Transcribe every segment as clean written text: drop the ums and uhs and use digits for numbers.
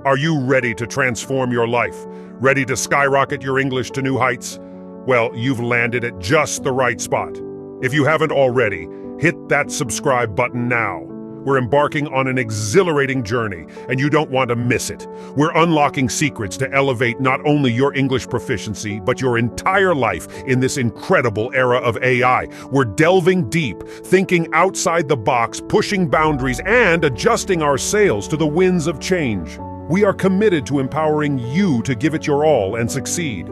Are you ready to transform your life? Ready to skyrocket your English to new heights? Well, you've landed at just the right spot. If you haven't already, hit that subscribe button now. We're embarking on an exhilarating journey, and you don't want to miss it. We're unlocking secrets to elevate not only your English proficiency, but your entire life in this incredible era of AI. We're delving deep, thinking outside the box, pushing boundaries, and adjusting our sails to the winds of change. We are committed to empowering you to give it your all and succeed.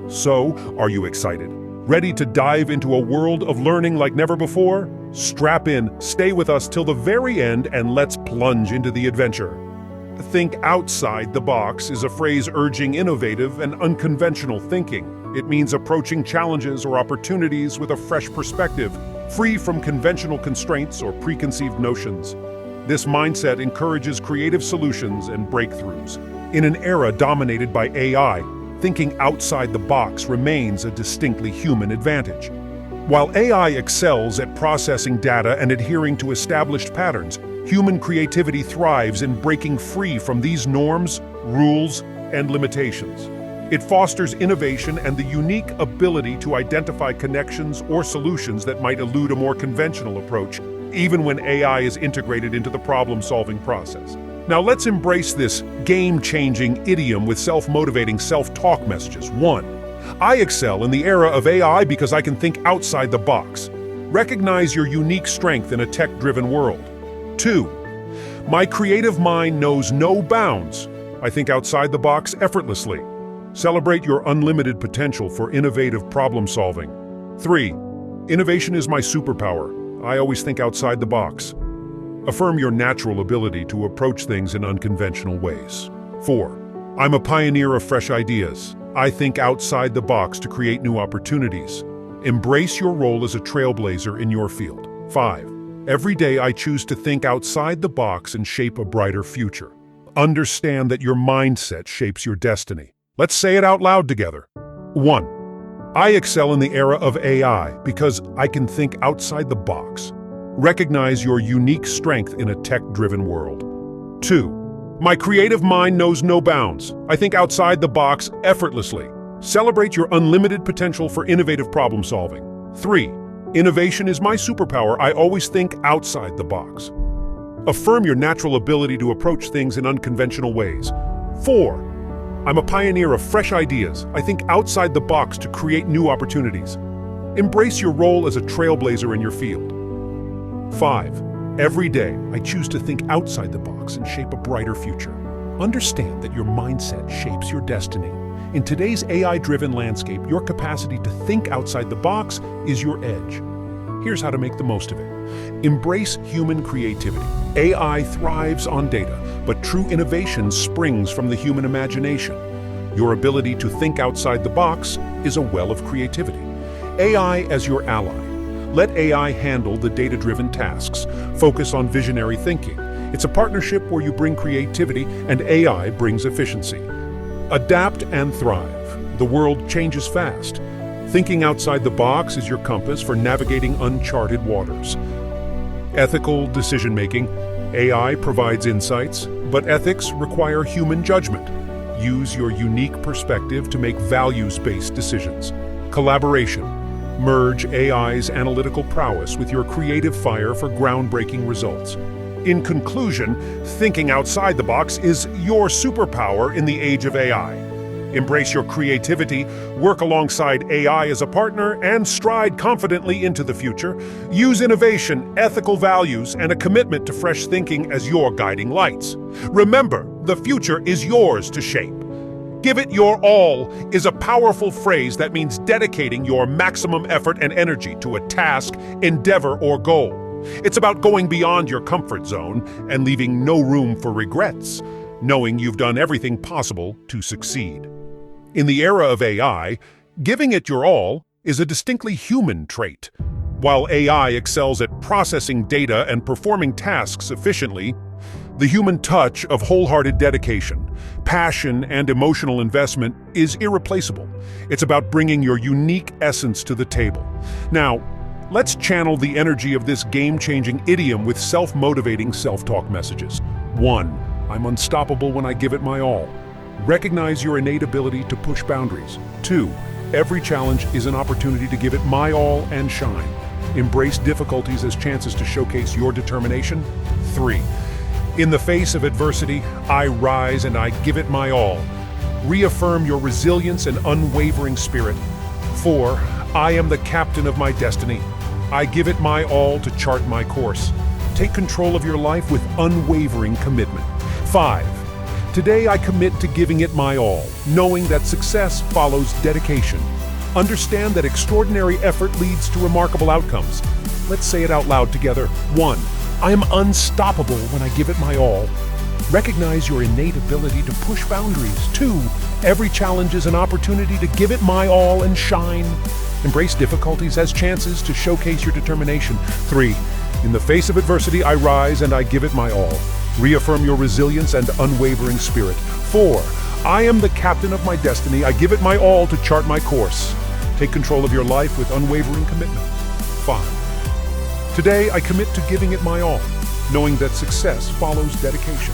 So, are you excited? Ready to dive into a world of learning like never before? Strap in, stay with us till the very end, and let's plunge into the adventure. Think outside the box is a phrase urging innovative and unconventional thinking. It means approaching challenges or opportunities with a fresh perspective, free from conventional constraints or preconceived notions. This mindset encourages creative solutions and breakthroughs. In an era dominated by AI, thinking outside the box remains a distinctly human advantage. While AI excels at processing data and adhering to established patterns, human creativity thrives in breaking free from these norms, rules, and limitations. It fosters innovation and the unique ability to identify connections or solutions that might elude a more conventional approach, even when AI is integrated into the problem-solving process. Now let's embrace this game-changing idiom with self-motivating self-talk messages. 1. I excel in the era of AI because I can think outside the box. Recognize your unique strength in a tech-driven world. 2. My creative mind knows no bounds. I think outside the box effortlessly. Celebrate your unlimited potential for innovative problem-solving. 3. Innovation is my superpower. I always think outside the box. Affirm your natural ability to approach things in unconventional ways. 4. I'm a pioneer of fresh ideas. I think outside the box to create new opportunities. Embrace your role as a trailblazer in your field. 5. Every day I choose to think outside the box and shape a brighter future. Understand that your mindset shapes your destiny. Let's say it out loud together. 1. I excel in the era of AI because I can think outside the box. Recognize your unique strength in a tech-driven world. 2. My creative mind knows no bounds. I think outside the box effortlessly. Celebrate your unlimited potential for innovative problem-solving. 3. Innovation is my superpower. I always think outside the box. Affirm your natural ability to approach things in unconventional ways. 4. I'm a pioneer of fresh ideas. I think outside the box to create new opportunities. Embrace your role as a trailblazer in your field. 5. Every day, I choose to think outside the box and shape a brighter future. Understand that your mindset shapes your destiny. In today's AI-driven landscape, your capacity to think outside the box is your edge. Here's how to make the most of it. Embrace human creativity. AI thrives on data, but true innovation springs from the human imagination. Your ability to think outside the box is a well of creativity. AI as your ally. Let AI handle the data-driven tasks. Focus on visionary thinking. It's a partnership where you bring creativity and AI brings efficiency. Adapt and thrive. The world changes fast. Thinking outside the box is your compass for navigating uncharted waters. Ethical decision-making. AI provides insights, but ethics require human judgment. Use your unique perspective to make values-based decisions. Collaboration. Merge AI's analytical prowess with your creative fire for groundbreaking results. In conclusion, thinking outside the box is your superpower in the age of AI. Embrace your creativity, work alongside AI as a partner, and stride confidently into the future. Use innovation, ethical values, and a commitment to fresh thinking as your guiding lights. Remember, the future is yours to shape. Give it your all is a powerful phrase that means dedicating your maximum effort and energy to a task, endeavor, or goal. It's about going beyond your comfort zone and leaving no room for regrets, knowing you've done everything possible to succeed. In the era of AI, giving it your all is a distinctly human trait. While AI excels at processing data and performing tasks efficiently, the human touch of wholehearted dedication, passion, and emotional investment is irreplaceable. It's about bringing your unique essence to the table. Now, let's channel the energy of this game-changing idiom with self-motivating self-talk messages. 1. I'm unstoppable when I give it my all. Recognize your innate ability to push boundaries. 2. Every challenge is an opportunity to give it my all and shine. Embrace difficulties as chances to showcase your determination. 3. In the face of adversity, I rise and I give it my all. Reaffirm your resilience and unwavering spirit. 4. I am the captain of my destiny. I give it my all to chart my course. Take control of your life with unwavering commitment. 5. Today I commit to giving it my all, knowing that success follows dedication. Understand that extraordinary effort leads to remarkable outcomes. Let's say it out loud together. 1. I am unstoppable when I give it my all. Recognize your innate ability to push boundaries. 2. Every challenge is an opportunity to give it my all and shine. Embrace difficulties as chances to showcase your determination. 3. In the face of adversity, I rise and I give it my all. Reaffirm your resilience and unwavering spirit. 4. I am the captain of my destiny. I give it my all to chart my course. Take control of your life with unwavering commitment. 5. Today, I commit to giving it my all, knowing that success follows dedication.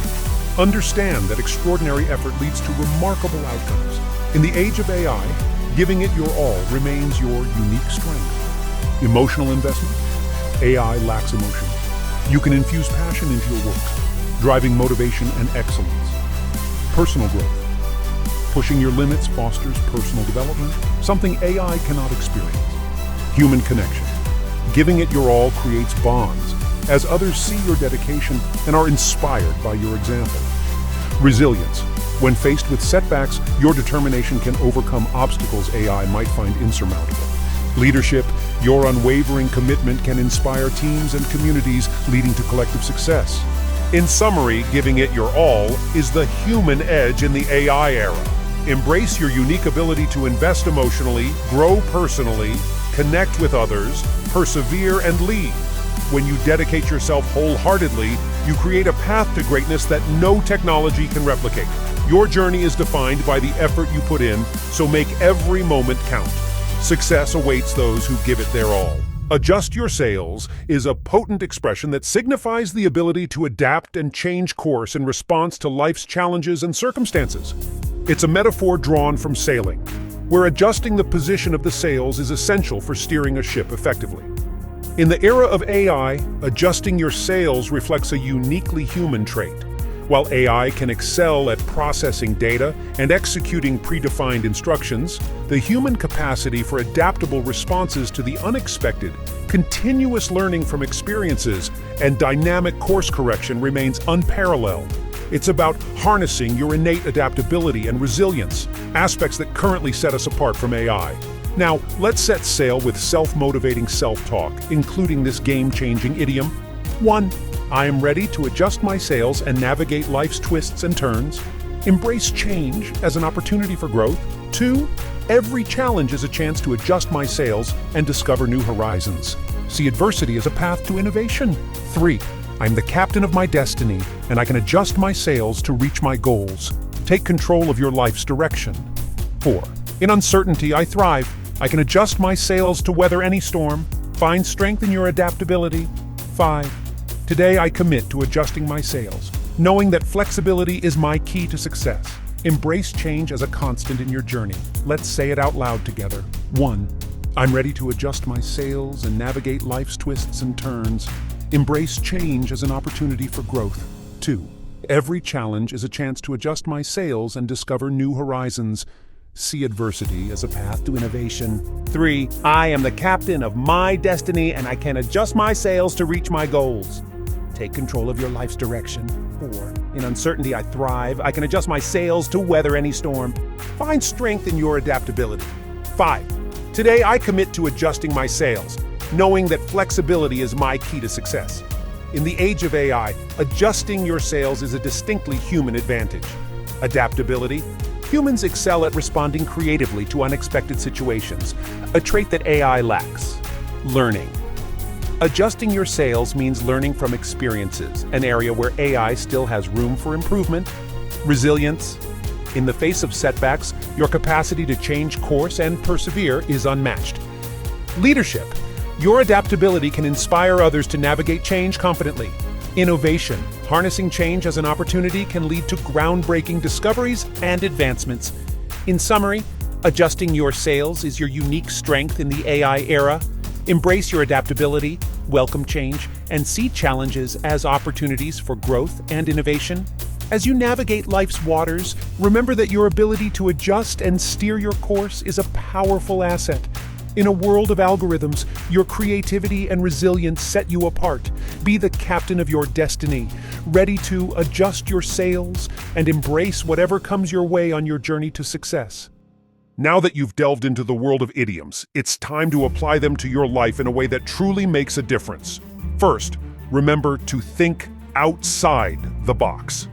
Understand that extraordinary effort leads to remarkable outcomes. In the age of AI, giving it your all remains your unique strength. Emotional investment? AI lacks emotion. You can infuse passion into your work, driving motivation and excellence. Personal growth. Pushing your limits fosters personal development, something AI cannot experience. Human connection. Giving it your all creates bonds, as others see your dedication and are inspired by your example. Resilience. When faced with setbacks, your determination can overcome obstacles AI might find insurmountable. Leadership. Your unwavering commitment can inspire teams and communities, leading to collective success. In summary, giving it your all is the human edge in the AI era. Embrace your unique ability to invest emotionally, grow personally, connect with others, persevere, and lead. When you dedicate yourself wholeheartedly, you create a path to greatness that no technology can replicate. Your journey is defined by the effort you put in, so make every moment count. Success awaits those who give it their all. Adjust your sails is a potent expression that signifies the ability to adapt and change course in response to life's challenges and circumstances. It's a metaphor drawn from sailing, where adjusting the position of the sails is essential for steering a ship effectively. In the era of AI, adjusting your sails reflects a uniquely human trait. While AI can excel at processing data and executing predefined instructions, the human capacity for adaptable responses to the unexpected, continuous learning from experiences, and dynamic course correction remains unparalleled. It's about harnessing your innate adaptability and resilience, aspects that currently set us apart from AI. Now, let's set sail with self-motivating self-talk, including this game-changing idiom. 1. I am ready to adjust my sails and navigate life's twists and turns. Embrace change as an opportunity for growth. 2. Every challenge is a chance to adjust my sails and discover new horizons. See adversity as a path to innovation. 3. I'm the captain of my destiny, and I can adjust my sails to reach my goals. Take control of your life's direction. 4. In uncertainty, I thrive. I can adjust my sails to weather any storm. Find strength in your adaptability. 5. Today, I commit to adjusting my sails, knowing that flexibility is my key to success. Embrace change as a constant in your journey. Let's say it out loud together. 1. I'm ready to adjust my sails and navigate life's twists and turns. Embrace change as an opportunity for growth. 2. Every challenge is a chance to adjust my sails and discover new horizons. See adversity as a path to innovation. 3. I am the captain of my destiny, and I can adjust my sails to reach my goals. Take control of your life's direction. 4. In uncertainty, I thrive. I can adjust my sails to weather any storm. Find strength in your adaptability. 5. Today, I commit to adjusting my sails, knowing that flexibility is my key to success. In the age of AI, adjusting your sails is a distinctly human advantage. Adaptability. Humans excel at responding creatively to unexpected situations, a trait that AI lacks. Learning. Adjusting your sails means learning from experiences, an area where AI still has room for improvement. Resilience. In the face of setbacks, your capacity to change course and persevere is unmatched. Leadership. Your adaptability can inspire others to navigate change confidently. Innovation. Harnessing change as an opportunity can lead to groundbreaking discoveries and advancements. In summary, adjusting your sails is your unique strength in the AI era. Embrace your adaptability, welcome change, and see challenges as opportunities for growth and innovation. As you navigate life's waters, remember that your ability to adjust and steer your course is a powerful asset. In a world of algorithms, your creativity and resilience set you apart. Be the captain of your destiny, ready to adjust your sails and embrace whatever comes your way on your journey to success. Now that you've delved into the world of idioms, it's time to apply them to your life in a way that truly makes a difference. First, remember to think outside the box.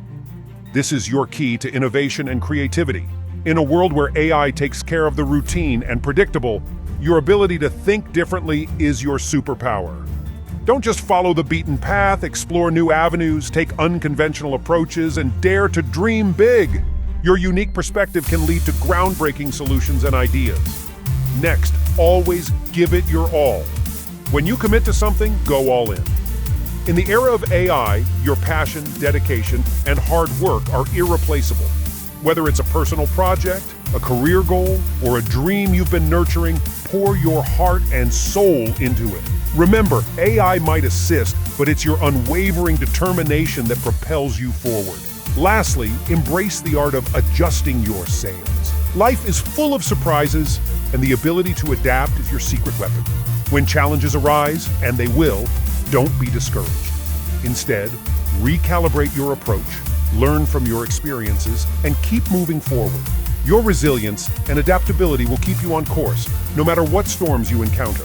This is your key to innovation and creativity. In a world where AI takes care of the routine and predictable, your ability to think differently is your superpower. Don't just follow the beaten path, explore new avenues, take unconventional approaches, and dare to dream big. Your unique perspective can lead to groundbreaking solutions and ideas. Next, always give it your all. When you commit to something, go all in. In the era of AI, your passion, dedication, and hard work are irreplaceable. Whether it's a personal project, a career goal, or a dream you've been nurturing, pour your heart and soul into it. Remember, AI might assist, but it's your unwavering determination that propels you forward. Lastly, embrace the art of adjusting your sails. Life is full of surprises, and the ability to adapt is your secret weapon. When challenges arise, and they will, don't be discouraged. Instead, recalibrate your approach, learn from your experiences, and keep moving forward. Your resilience and adaptability will keep you on course, no matter what storms you encounter.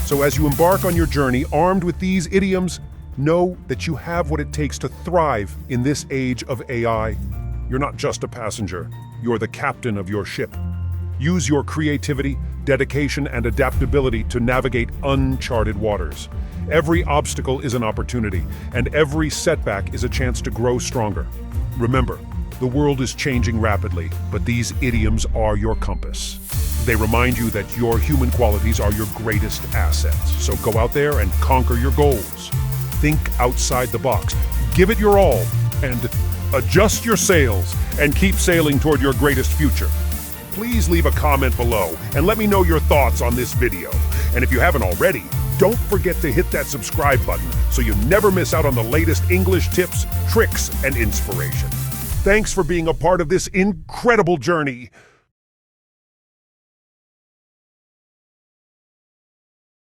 So as you embark on your journey armed with these idioms, know that you have what it takes to thrive in this age of AI. You're not just a passenger, you're the captain of your ship. Use your creativity, dedication, and adaptability to navigate uncharted waters. Every obstacle is an opportunity, and every setback is a chance to grow stronger. Remember, the world is changing rapidly, but these idioms are your compass. They remind you that your human qualities are your greatest assets. So go out there and conquer your goals. Think outside the box, give it your all, and adjust your sails and keep sailing toward your greatest future. Please leave a comment below and let me know your thoughts on this video. And if you haven't already, don't forget to hit that subscribe button so you never miss out on the latest English tips, tricks, and inspiration. Thanks for being a part of this incredible journey.